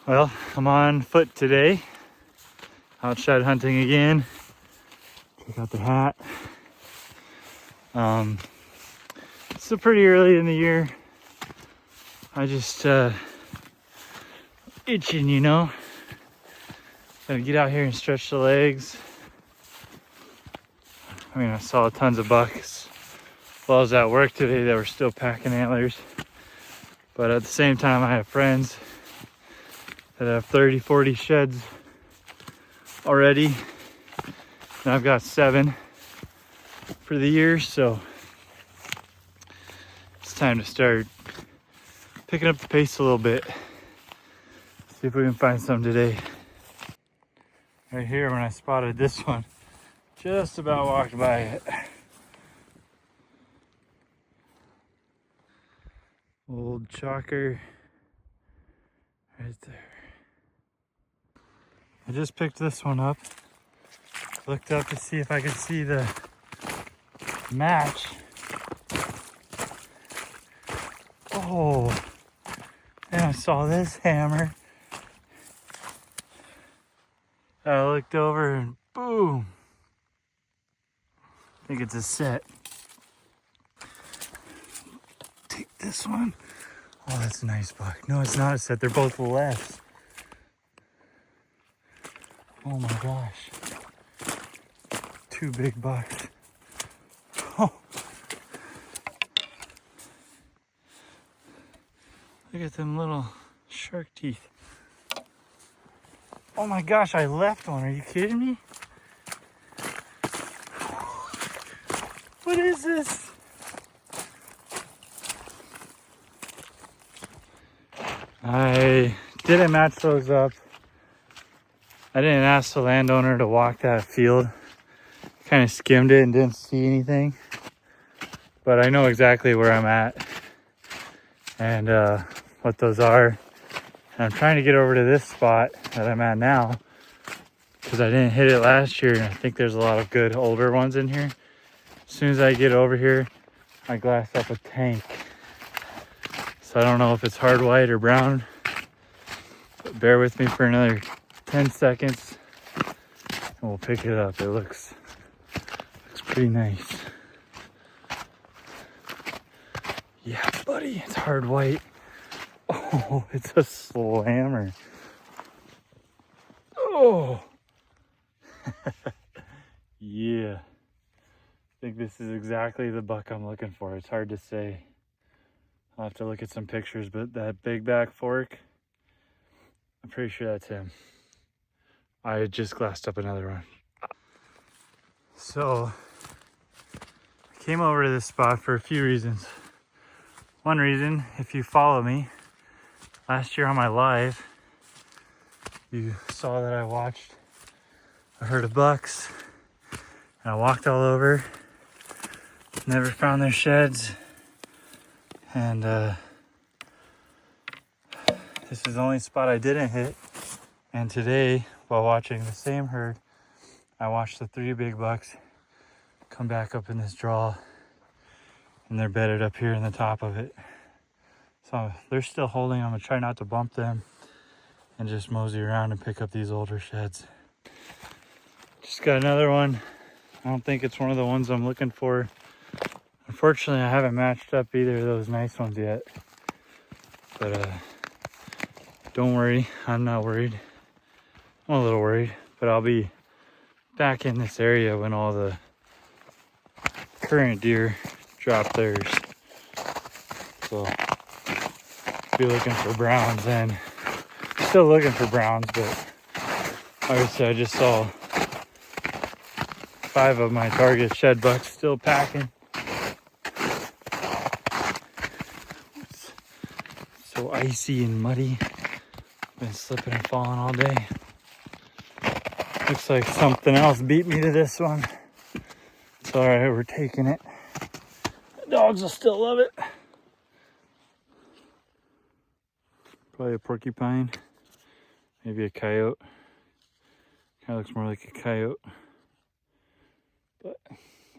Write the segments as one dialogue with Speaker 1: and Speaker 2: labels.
Speaker 1: Well, I'm on foot today, out shed hunting again. Check out the hat. It's still pretty early in the year. I just itching, you know. Gotta get out here and stretch the legs. I mean, I saw tons of bucks while I was at work today that were still packing antlers. But at the same time, I have friends that have 30, 40 sheds already. And I've got 7 for the year, so it's time to start picking up the pace a little bit. See if we can find some today. Right here, when I spotted this one, just about walked by it. Old chalker right there. I just picked this one up. Looked up to see if I could see the match. Oh, and I saw this hammer. I looked over and boom. I think it's a set. Take this one. Oh, that's a nice buck. No, it's not a set. They're both lefts. Oh my gosh. 2 big bucks. Oh. Look at them little shark teeth. Oh my gosh, I left one. Are you kidding me? What is this? I didn't match those up. I didn't ask the landowner to walk that field. Kind of skimmed it and didn't see anything. But I know exactly where I'm at and what those are. And I'm trying to get over to this spot that I'm at now because I didn't hit it last year, and I think there's a lot of good older ones in here. As soon as I get over here, I glass up a tank. So I don't know if it's hard white or brown. But bear with me for another 10 seconds and we'll pick it up. It looks pretty nice. Yeah, buddy, it's hard white. Oh, it's a slammer. Oh, yeah. I think this is exactly the buck I'm looking for. It's hard to say. I'll have to look at some pictures, but that big back fork, I'm pretty sure that's him. I just glassed up another one. So I came over to this spot for a few reasons. One reason, if you follow me, last year on my live, you saw that I watched a herd of bucks and I walked all over, never found their sheds. And this is the only spot I didn't hit. And today, while watching the same herd, I watched the 3 big bucks come back up in this draw, and they're bedded up here in the top of it. So they're still holding. I'm gonna try not to bump them and just mosey around and pick up these older sheds. Just got another one. I don't think it's one of the ones I'm looking for. Unfortunately, I haven't matched up either of those nice ones yet. But don't worry, I'm not worried. I'm a little worried, but I'll be back in this area when all the current deer drop theirs. So be looking for browns, and still looking for browns, but obviously I just saw 5 of my target shed bucks still packing. It's so icy and muddy. Been slipping and falling all day. Looks like something else beat me to this one. It's all right, we're taking it. The dogs will still love it. Probably a porcupine, maybe a coyote. Kind of looks more like a coyote, but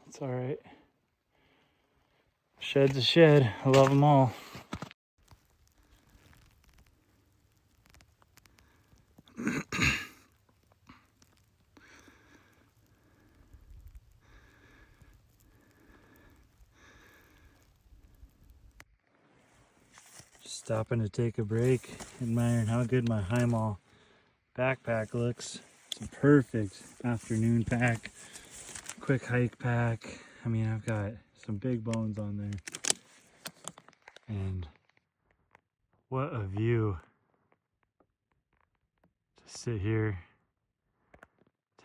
Speaker 1: it's all right. Shed's a shed. I love them all. Stopping to take a break, admiring how good my Heimall backpack looks. It's a perfect afternoon pack, quick hike pack. I mean, I've got some big bones on there. And what a view to sit here,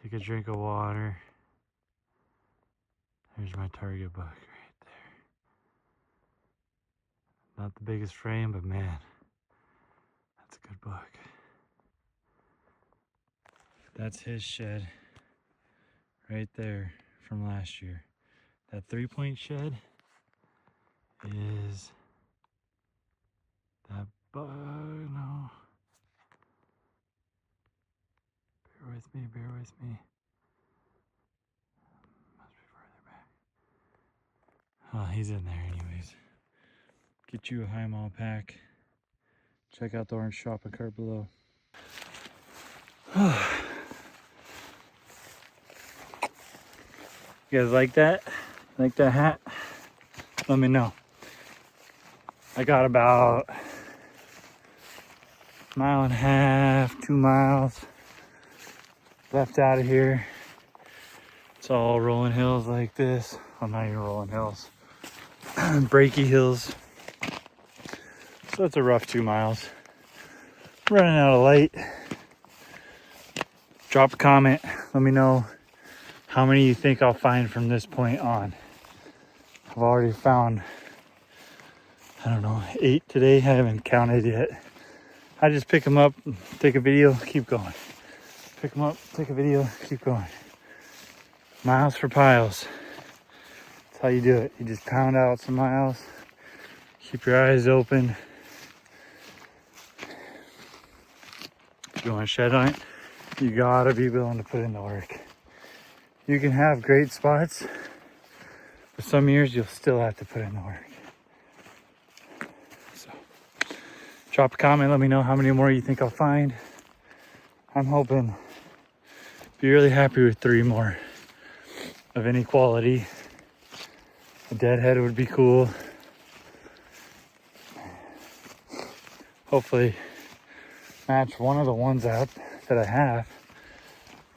Speaker 1: take a drink of water. There's my target buck right there. Not the biggest frame, but man, that's a good buck. That's his shed right there from last year. That 3-point shed is that buck. No. Bear with me, bear with me. Must be further back. Oh, he's in there anyways. Get you a Heimall pack. Check out the orange shopping cart below. You guys like that? Like that hat? Let me know. I got about 1.5 miles, 2 miles left out of here. It's all rolling hills like this. Well, not even rolling hills. Breaky hills. So it's a rough 2 miles. Running out of light. Drop a comment. Let me know how many you think I'll find from this point on. I've already found, I don't know, 8 today. I haven't counted yet. I just pick them up, take a video, keep going. Pick them up, take a video, keep going. Miles for piles. That's how you do it. You just pound out some miles. Keep your eyes open. If you want to shed on it, you gotta be willing to put in the work. You can have great spots, but some years you'll still have to put in the work. So, drop a comment, let me know how many more you think I'll find. I'm hoping, be really happy with 3 more of any quality. A deadhead would be cool. Hopefully match one of the ones out that I have,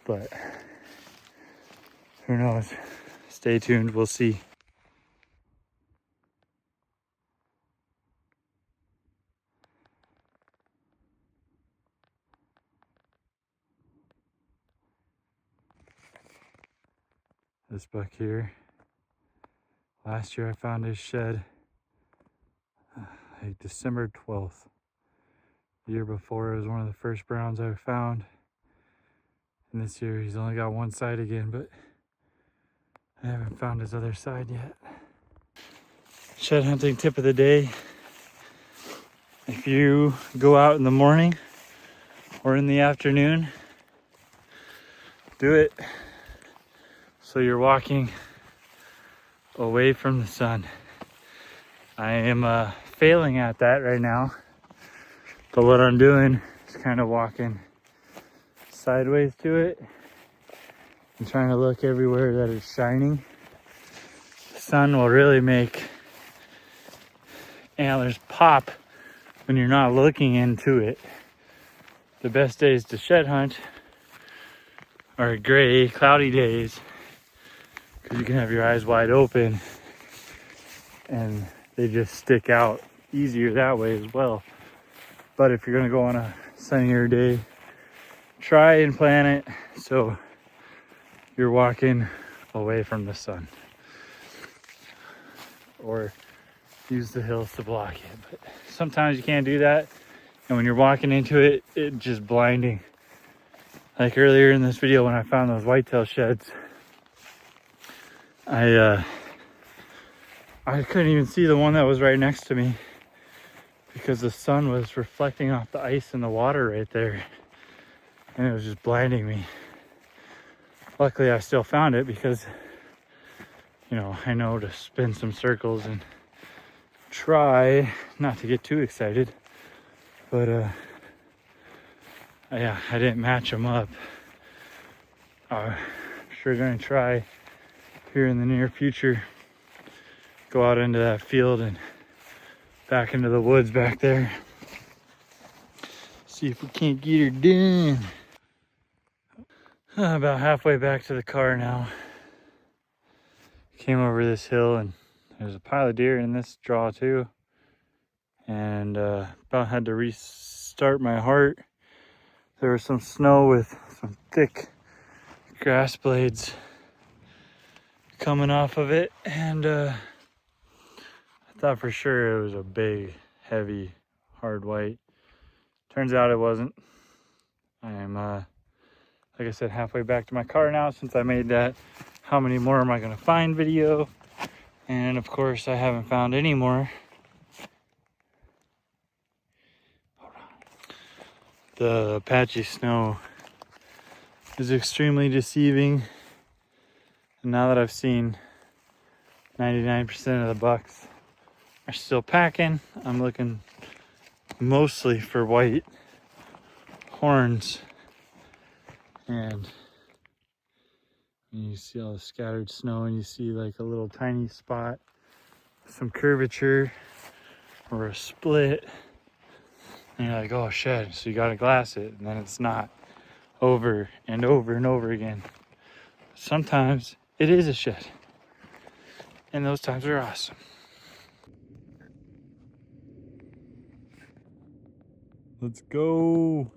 Speaker 1: but who knows? Stay tuned, we'll see. This buck here, last year I found his shed like December 12th. The year before it was one of the first browns I found. And this year he's only got one side again, but I haven't found his other side yet. Shed hunting tip of the day. If you go out in the morning or in the afternoon, do it so you're walking away from the sun. I am failing at that right now, but what I'm doing is kind of walking sideways to it and trying to look everywhere that is shining. The sun will really make antlers pop when you're not looking into it. The best days to shed hunt are gray, cloudy days, because you can have your eyes wide open and they just stick out easier that way as well. But if you're gonna go on a sunnier day, try and plan it so you're walking away from the sun, or use the hills to block it. But sometimes you can't do that, and when you're walking into it, it's just blinding. Like earlier in this video when I found those whitetail sheds, I couldn't even see the one that was right next to me because the sun was reflecting off the ice and the water right there, and it was just blinding me. Luckily I still found it because, you know, I know to spin some circles and try not to get too excited. But yeah, I didn't match them up. Sure gonna try here in the near future, go out into that field and back into the woods back there. See if we can't get her done. About halfway back to the car now. Came over this hill and there's a pile of deer in this draw too. And about had to restart my heart. There was some snow with some thick grass blades coming off of it, and I thought for sure it was a big, heavy, hard white. Turns out it wasn't. I am, like I said, halfway back to my car now since I made that how many more am I gonna find video. And of course I haven't found any more. The patchy snow is extremely deceiving. And now that I've seen 99% of the bucks are still packing, I'm looking mostly for white horns. And you see all the scattered snow and you see like a little tiny spot, some curvature or a split. And you're like, oh shit, so you gotta glass it, and then it's not, over and over and over again. Sometimes it is a shed, and those times are awesome. Let's go.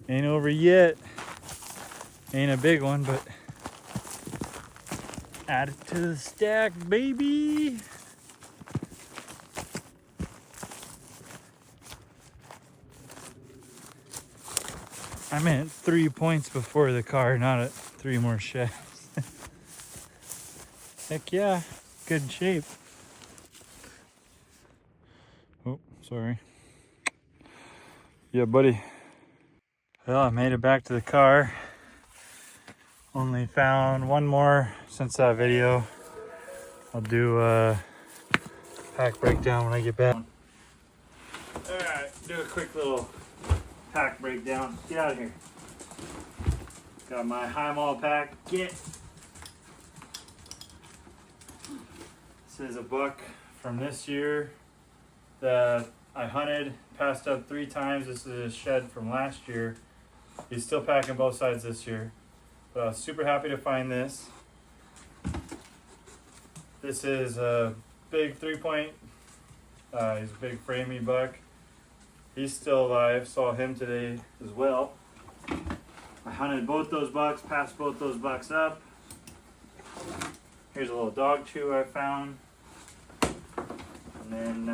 Speaker 1: Ain't over yet. Ain't a big one, but add it to the stack, baby. I meant 3 points before the car, not at 3 more sheds. Heck yeah, good shape. Oh, sorry. Yeah, buddy. Well, I made it back to the car. Only found one more since that video. I'll do a pack breakdown when I get back. All right, do a quick little pack breakdown. Get out of here. Got my high mall pack. Get. This is a buck from this year that I hunted, passed up 3 times. This is a shed from last year. He's still packing both sides this year. But I was super happy to find this. This is a big 3-point. He's a big framey buck. He's still alive. Saw him today as well. I hunted both those bucks, passed both those bucks up. Here's a little dog chew I found. And then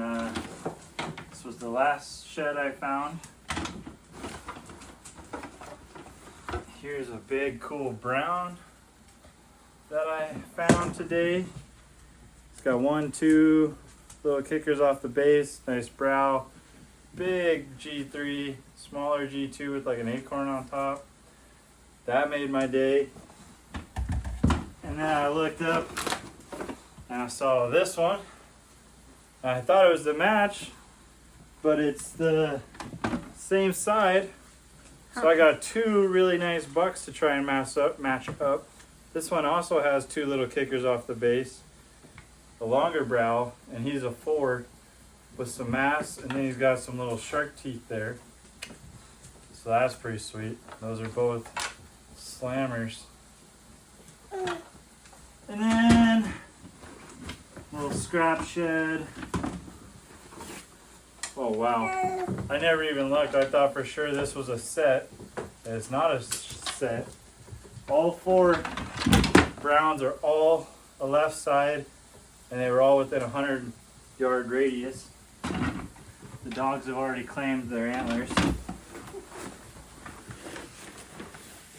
Speaker 1: this was the last shed I found. Here's a big cool brown that I found today. It's got 1, 2 little kickers off the base, nice brow. Big G3, smaller G2 with like an acorn on top. That made my day. And then I looked up and I saw this one. I thought it was the match, but it's the same side. So I got 2 really nice bucks to try and match up. This one also has 2 little kickers off the base, a longer brow, and he's a 4 with some mass, and then he's got some little shark teeth there. So that's pretty sweet. Those are both slammers. And then little scrap shed. Oh wow, I never even looked. I thought for sure this was a set. It's not a set. All 4 browns are all the left side, and they were all within a 100-yard radius. The dogs have already claimed their antlers.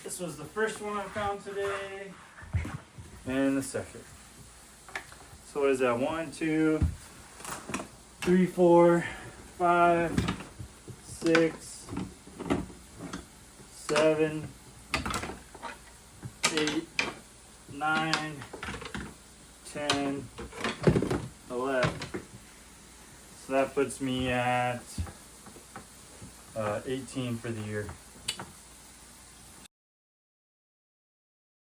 Speaker 1: This was the first one I found today, and the second. So what is that? 1, 2, 3, 4, 5, 6, 7, 8, 9, 10, 11. So that puts me at 18 for the year.